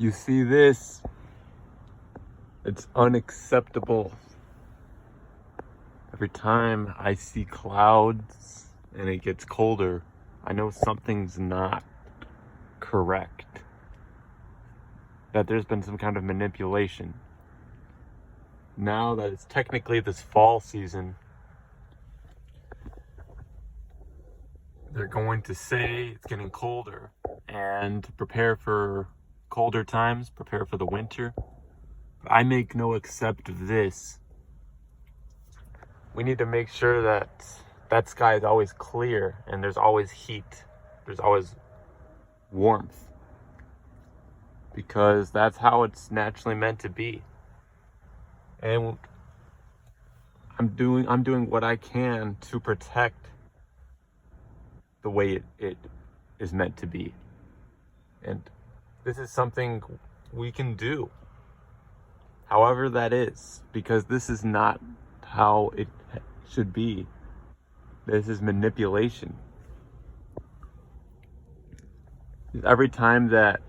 You see this? It's unacceptable. Every time I see clouds and it gets colder, I know something's not correct. That there's been some kind of manipulation. Now that it's technically this fall season, they're going to say it's getting colder and prepare for colder times, prepare for the winter. But I make no accept of this. We need to make sure that that sky is always clear and there's always heat. There's always warmth. Because that's how it's naturally meant to be. And I'm doing what I can to protect the way it is meant to be. And this is something we can do. However that is, because this is not how it should be. This is manipulation. Every time that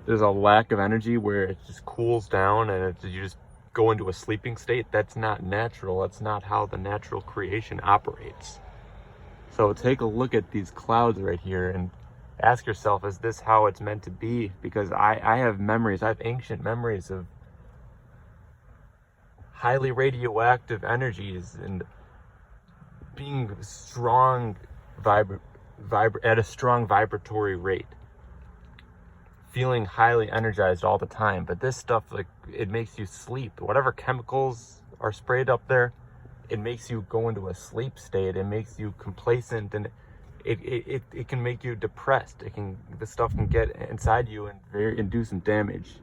there's a lack of energy where it just cools down and you just go into a sleeping state, that's not natural. That's not how the natural creation operates. So take a look at these clouds right here and ask yourself, is this how it's meant to be? Because I have memories, I have ancient memories of highly radioactive energies and being strong at a strong vibratory rate, feeling highly energized all the time. But this stuff, like, it makes you sleep. Whatever chemicals are sprayed up there, it makes you go into a sleep state. It makes you complacent, and it can make you depressed. This stuff can get inside you and do some damage.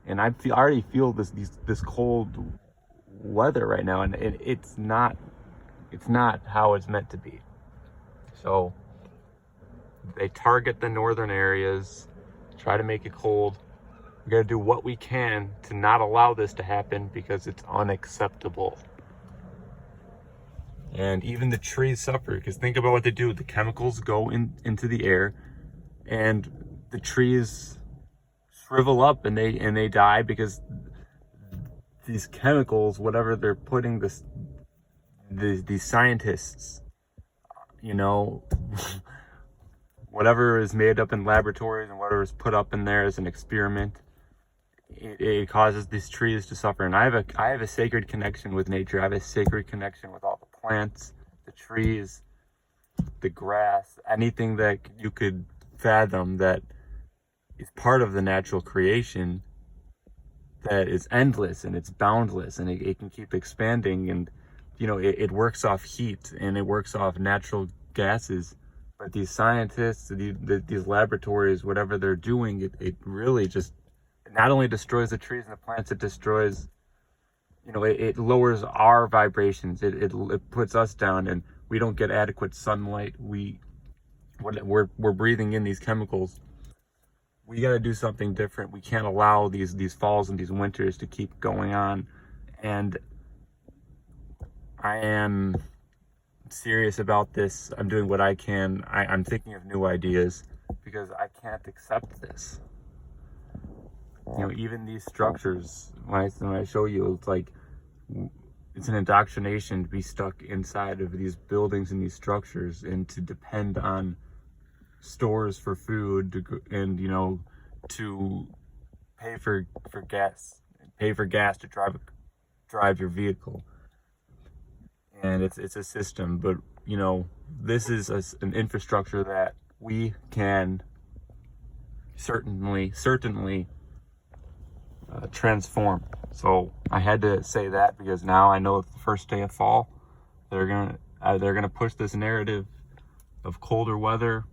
And I already feel this cold weather right now, and it's not how it's meant to be. So they target the northern areas, try to make it cold. We gotta do what we can to not allow this to happen, because it's unacceptable. And even the trees suffer, because think about what they do. The chemicals go into the air, and the trees shrivel up and they die because these chemicals, whatever they're putting these scientists, whatever is made up in laboratories and whatever is put up in there as an experiment, it causes these trees to suffer. And I have a sacred connection with nature. I have a sacred connection with all the plants, the trees, the grass, anything that you could fathom that is part of the natural creation, that is endless and it's boundless, and it can keep expanding. And it works off heat and it works off natural gases. But these scientists, these laboratories, whatever they're doing, it really just not only destroys the trees and the plants, it destroys, it lowers our vibrations. It puts us down, and we don't get adequate sunlight. We're breathing in these chemicals. We got to do something different. We can't allow these falls and these winters to keep going on. And I am serious about this. I'm doing what I can. I'm thinking of new ideas, because I can't accept this. Even these structures, when I show you, it's like, it's an indoctrination to be stuck inside of these buildings and these structures, and to depend on stores for food and to pay for gas to drive your vehicle. And it's a system. But this is an infrastructure that we can certainly transform. So I had to say that, because now I know it's the first day of fall. They're gonna push this narrative of colder weather,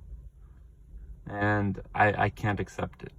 and I can't accept it.